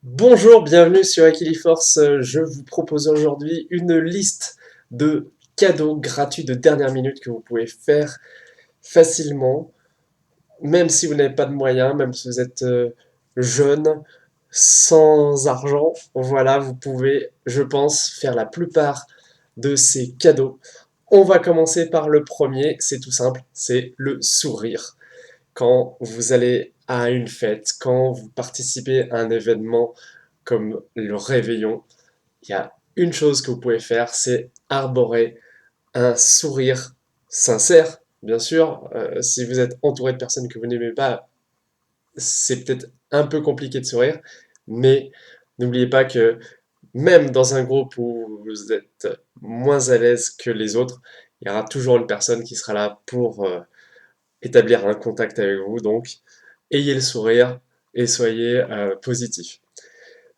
Bonjour, bienvenue sur Equiliforce. Je vous propose aujourd'hui une liste de cadeaux gratuits de dernière minute que vous pouvez faire facilement, même si vous n'avez pas de moyens, même si vous êtes jeune, sans argent. Voilà, vous pouvez, je pense, faire la plupart de ces cadeaux. On va commencer par le premier, c'est tout simple, c'est le sourire. Quand vous allez à une fête, quand vous participez à un événement comme le réveillon, il y a une chose que vous pouvez faire, c'est arborer un sourire sincère, bien sûr. Si vous êtes entouré de personnes que vous n'aimez pas, c'est peut-être un peu compliqué de sourire, mais n'oubliez pas que même dans un groupe où vous êtes moins à l'aise que les autres, il y aura toujours une personne qui sera là pour établir un contact avec vous. Donc, ayez le sourire et soyez positif.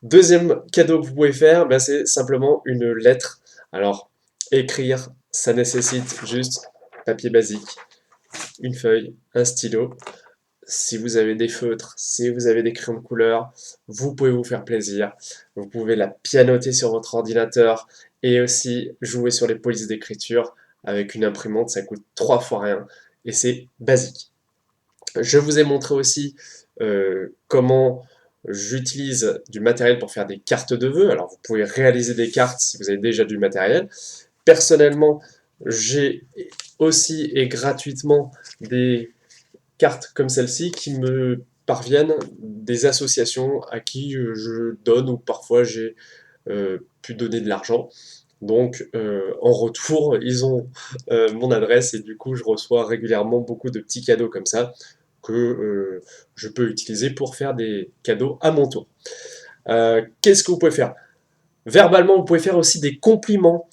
Deuxième cadeau que vous pouvez faire, ben, c'est simplement une lettre. Alors, écrire, ça nécessite juste papier basique, une feuille, un stylo. Si vous avez des feutres, si vous avez des crayons de couleur, vous pouvez vous faire plaisir. Vous pouvez la pianoter sur votre ordinateur et aussi jouer sur les polices d'écriture avec une imprimante. Ça coûte 3 fois rien et c'est basique. Je vous ai montré aussi comment j'utilise du matériel pour faire des cartes de vœux. Alors vous pouvez réaliser des cartes si vous avez déjà du matériel. Personnellement, j'ai aussi et gratuitement des cartes comme celle-ci qui me parviennent des associations à qui je donne ou parfois j'ai pu donner de l'argent. Donc en retour, ils ont mon adresse et du coup je reçois régulièrement beaucoup de petits cadeaux comme ça que je peux utiliser pour faire des cadeaux à mon tour. Qu'est-ce que vous pouvez faire? Verbalement, vous pouvez faire aussi des compliments.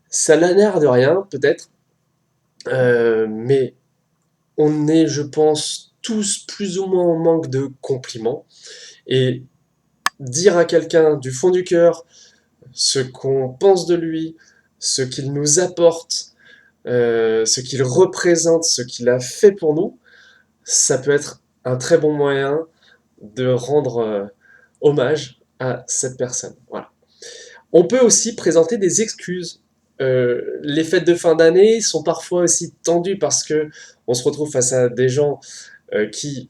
Ça n'a l'air de rien, peut-être, mais on est, je pense, tous plus ou moins en manque de compliments. Et dire à quelqu'un du fond du cœur ce qu'on pense de lui, ce qu'il nous apporte, ce qu'il représente, ce qu'il a fait pour nous, ça peut être un très bon moyen de rendre hommage à cette personne. Voilà. On peut aussi présenter des excuses. Les fêtes de fin d'année sont parfois aussi tendues parce que on se retrouve face à des gens qui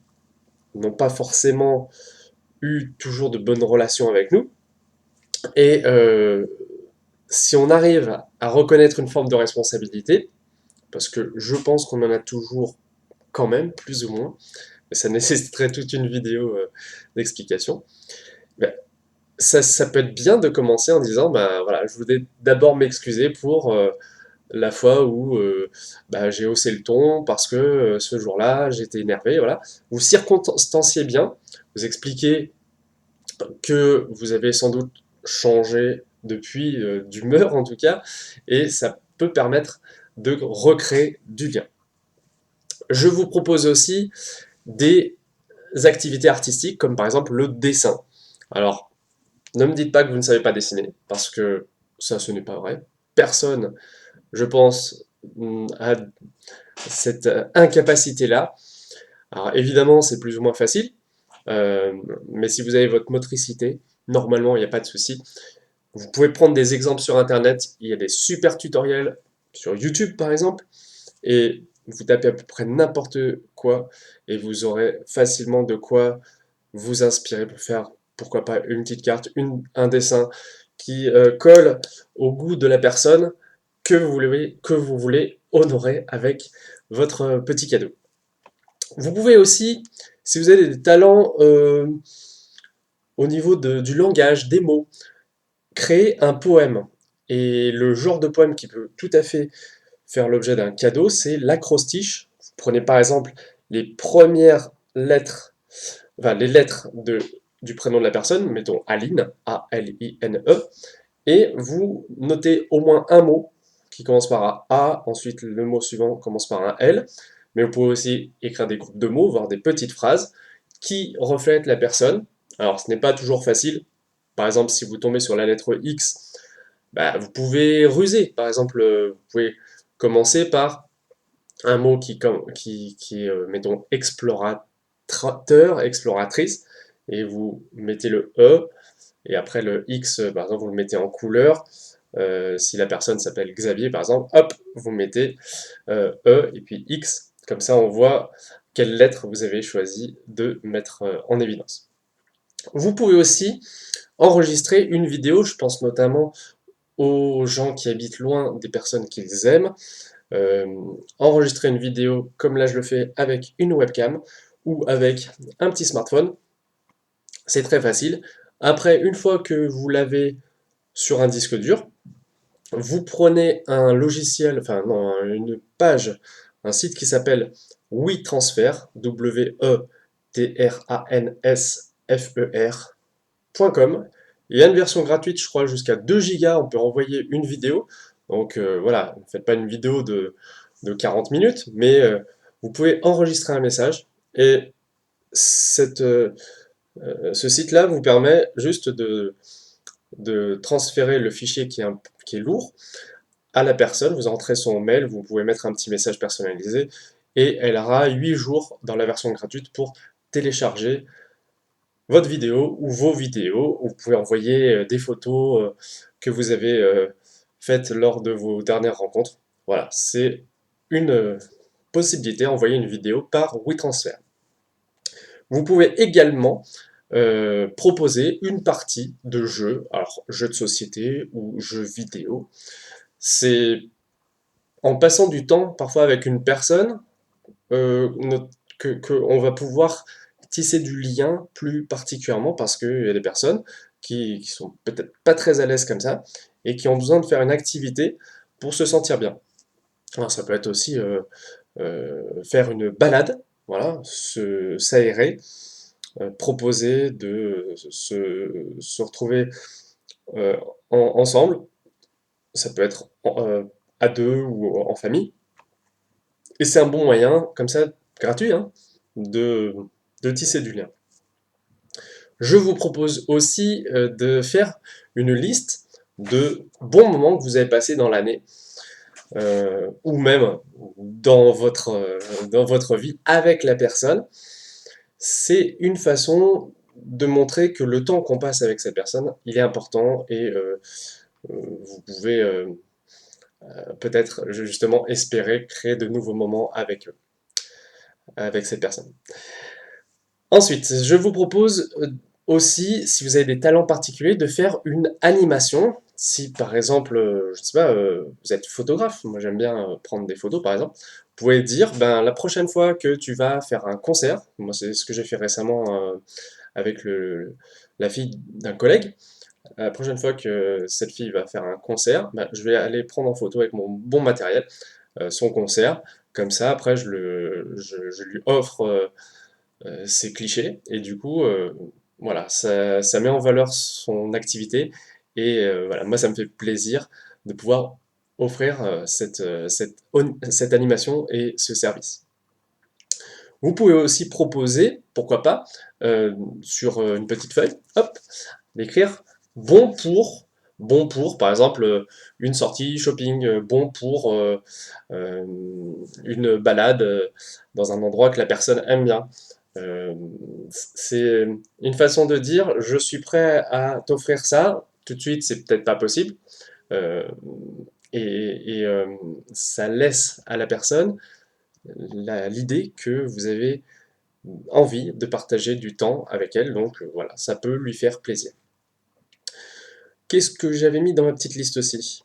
n'ont pas forcément eu toujours de bonnes relations avec nous. Et si on arrive à reconnaître une forme de responsabilité, parce que je pense qu'on en a toujours quand même, plus ou moins, mais ça nécessiterait toute une vidéo d'explication, ben, ça peut être bien de commencer en disant, bah voilà, je voulais d'abord m'excuser pour la fois où bah, j'ai haussé le ton parce que ce jour-là j'étais énervé, voilà. Vous circonstanciez bien, vous expliquez que vous avez sans doute changé depuis d'humeur en tout cas, et ça peut permettre de recréer du lien. Je vous propose aussi des activités artistiques comme par exemple le dessin. Alors, ne me dites pas que vous ne savez pas dessiner, parce que ça, ce n'est pas vrai. Personne, je pense, a cette incapacité-là. Alors évidemment, c'est plus ou moins facile, euh, mais si vous avez votre motricité, normalement, il n'y a pas de souci. Vous pouvez prendre des exemples sur Internet, il y a des super tutoriels sur YouTube par exemple, et vous tapez à peu près n'importe quoi, et vous aurez facilement de quoi vous inspirer pour faire, pourquoi pas, une petite carte, un dessin qui colle au goût de la personne que vous voulez honorer avec votre petit cadeau. Vous pouvez aussi, si vous avez des talents au niveau du langage, des mots, créer un poème. Et le genre de poème qui peut tout à fait faire l'objet d'un cadeau, c'est l'acrostiche. Vous prenez par exemple les premières lettres, enfin les lettres du prénom de la personne, mettons Aline, A-L-I-N-E, et vous notez au moins un mot qui commence par un A, ensuite le mot suivant commence par un L, mais vous pouvez aussi écrire des groupes de mots, voire des petites phrases qui reflètent la personne. Alors ce n'est pas toujours facile. Par exemple, si vous tombez sur la lettre X, bah, vous pouvez ruser. Par exemple, vous pouvez commencer par un mot qui est, mettons, explorateur, exploratrice, et vous mettez le E, et après le X, par exemple, vous le mettez en couleur. Si la personne s'appelle Xavier, par exemple, hop, vous mettez E et puis X. Comme ça, on voit quelle lettre vous avez choisi de mettre en évidence. Vous pouvez aussi enregistrer une vidéo, je pense notamment aux gens qui habitent loin des personnes qu'ils aiment. Euh, Enregistrer une vidéo comme là je le fais avec une webcam ou avec un petit smartphone. C'est très facile. Après, une fois que vous l'avez sur un disque dur, vous prenez un logiciel, enfin non, une page, un site qui s'appelle WeTransfer, WeTransfer.com. Il y a une version gratuite, je crois, jusqu'à 2 gigas, on peut envoyer une vidéo. Donc voilà, ne faites pas une vidéo de 40 minutes, mais vous pouvez enregistrer un message. Et ce site-là vous permet juste de transférer le fichier qui est lourd à la personne, vous entrez son mail, vous pouvez mettre un petit message personnalisé, et elle aura 8 jours dans la version gratuite pour télécharger votre vidéo ou vos vidéos. Vous pouvez envoyer des photos que vous avez faites lors de vos dernières rencontres. Voilà, c'est une possibilité, envoyer une vidéo par WeTransfer. Vous pouvez également proposer une partie de jeu, alors jeu de société ou jeu vidéo. C'est en passant du temps parfois avec une personne que on va pouvoir tisser du lien plus particulièrement parce qu'il y a des personnes qui sont peut-être pas très à l'aise comme ça et qui ont besoin de faire une activité pour se sentir bien. Alors ça peut être aussi faire une balade, voilà, s'aérer, proposer de se retrouver euh, ensemble. Ça peut être à deux ou en famille. Et c'est un bon moyen, comme ça, gratuit, hein, de, de tisser du lien. Je vous propose aussi de faire une liste de bons moments que vous avez passés dans l'année, ou même dans votre vie avec la personne. C'est une façon de montrer que le temps qu'on passe avec cette personne, il est important et vous pouvez peut-être justement espérer créer de nouveaux moments avec eux, avec cette personne. Ensuite, je vous propose aussi, si vous avez des talents particuliers, de faire une animation. Si par exemple, je ne sais pas, vous êtes photographe, moi j'aime bien prendre des photos par exemple, vous pouvez dire, ben, la prochaine fois que tu vas faire un concert, moi c'est ce que j'ai fait récemment avec la fille d'un collègue, la prochaine fois que cette fille va faire un concert, ben, je vais aller prendre en photo avec mon bon matériel son concert, comme ça après je lui offre ces clichés, et du coup, voilà, ça met en valeur son activité, et voilà, moi ça me fait plaisir de pouvoir offrir cette animation et ce service. Vous pouvez aussi proposer, pourquoi pas, sur une petite feuille, hop, d'écrire bon pour, bon pour, par exemple, une sortie shopping, bon pour euh, une balade dans un endroit que la personne aime bien. Euh, c'est une façon de dire je suis prêt à t'offrir ça, tout de suite c'est peut-être pas possible, euh, et ça laisse à la personne l'idée que vous avez envie de partager du temps avec elle, donc voilà, ça peut lui faire plaisir. Qu'est-ce que j'avais mis dans ma petite liste aussi?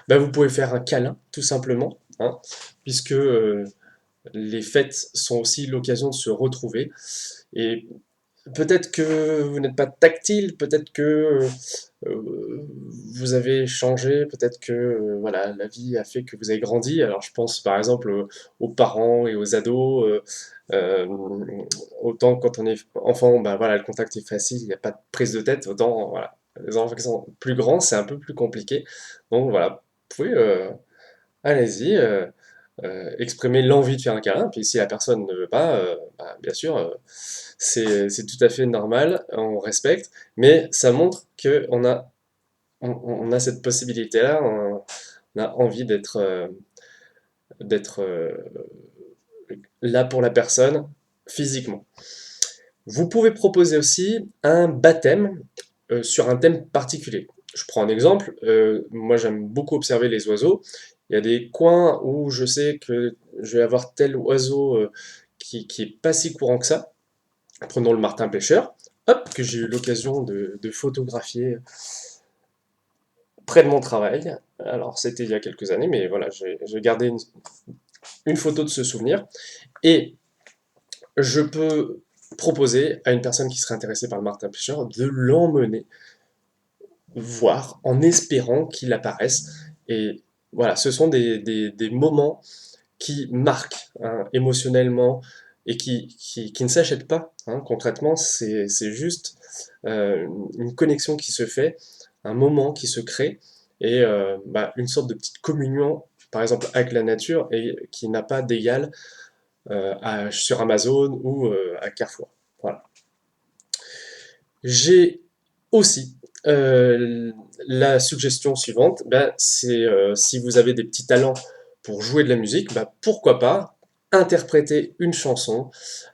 Ben, vous pouvez faire un câlin, tout simplement, hein, puisque les fêtes sont aussi l'occasion de se retrouver. Et peut-être que vous n'êtes pas tactile, peut-être que vous avez changé, peut-être que voilà, la vie a fait que vous avez grandi. Alors je pense par exemple aux parents et aux ados. Euh, Autant quand on est enfant, bah voilà, le contact est facile, il n'y a pas de prise de tête. Autant voilà, les enfants qui sont plus grands, c'est un peu plus compliqué. Donc voilà, vous pouvez, allez-y, exprimer l'envie de faire un câlin. Puis si la personne ne veut pas, bah, bien sûr, c'est tout à fait normal, on respecte, mais ça montre qu'on a, on a cette possibilité-là, on a envie d'être là pour la personne physiquement. Vous pouvez proposer aussi un baptême sur un thème particulier. Je prends un exemple, moi j'aime beaucoup observer les oiseaux. Il y a des coins où je sais que je vais avoir tel oiseau qui est pas si courant que ça. Prenons le martin pêcheur, hop, que j'ai eu l'occasion de photographier près de mon travail. Alors c'était il y a quelques années, mais voilà, j'ai gardé une photo de ce souvenir. Et je peux proposer à une personne qui serait intéressée par le martin pêcheur de l'emmener voir en espérant qu'il apparaisse. Et voilà, ce sont des moments qui marquent hein, émotionnellement et qui ne s'achètent pas. Hein. Concrètement, c'est juste une connexion qui se fait, un moment qui se crée et une sorte de petite communion, par exemple avec la nature, et qui n'a pas d'égal sur Amazon ou à Carrefour. Voilà. J'ai aussi la suggestion suivante, c'est si vous avez des petits talents pour jouer de la musique, pourquoi pas interpréter une chanson,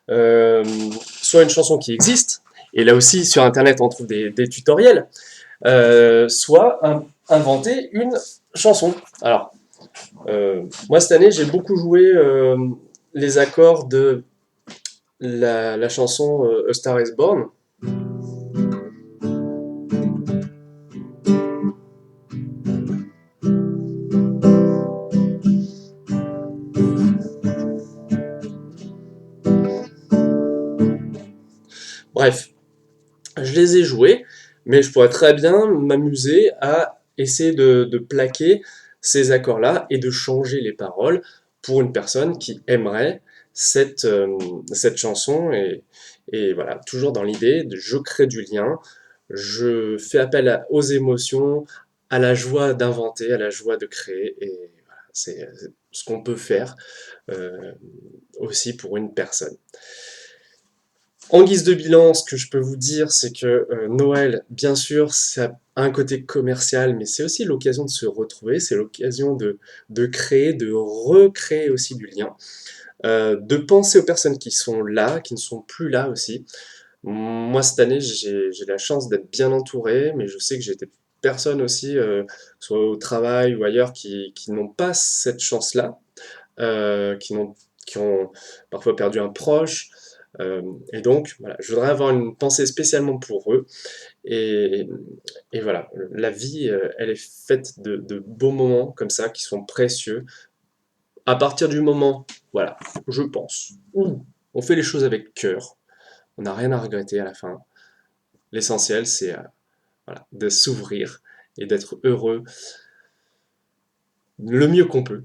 euh, soit une chanson qui existe, et là aussi sur internet on trouve des tutoriels, soit inventer une chanson. Alors, moi cette année j'ai beaucoup joué les accords de la chanson A Star is Born. Bref, je les ai joués, mais je pourrais très bien m'amuser à essayer de plaquer ces accords-là et de changer les paroles pour une personne qui aimerait cette chanson. Et voilà, toujours dans l'idée de je crée du lien, je fais appel aux émotions, à la joie d'inventer, à la joie de créer. Et voilà, c'est ce qu'on peut faire euh, aussi pour une personne. En guise de bilan, ce que je peux vous dire, c'est que Noël, bien sûr, ça a un côté commercial, mais c'est aussi l'occasion de se retrouver, c'est l'occasion de créer, de recréer aussi du lien, de penser aux personnes qui sont là, qui ne sont plus là aussi. Moi, cette année, j'ai la chance d'être bien entouré, mais je sais que j'ai des personnes aussi, soit au travail ou ailleurs, qui n'ont pas cette chance-là, qui ont parfois perdu un proche. Et donc, voilà, je voudrais avoir une pensée spécialement pour eux. Et, et voilà, la vie, elle est faite de beaux moments comme ça, qui sont précieux. À partir du moment, voilà, je pense, où on fait les choses avec cœur, on n'a rien à regretter à la fin. L'essentiel, c'est voilà, de s'ouvrir et d'être heureux le mieux qu'on peut.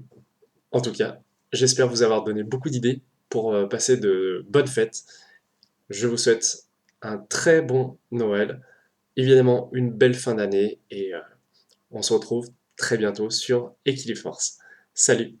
En tout cas, j'espère vous avoir donné beaucoup d'idées pour passer de bonnes fêtes. Je vous souhaite un très bon Noël, évidemment une belle fin d'année et on se retrouve très bientôt sur Equiliforce. Salut!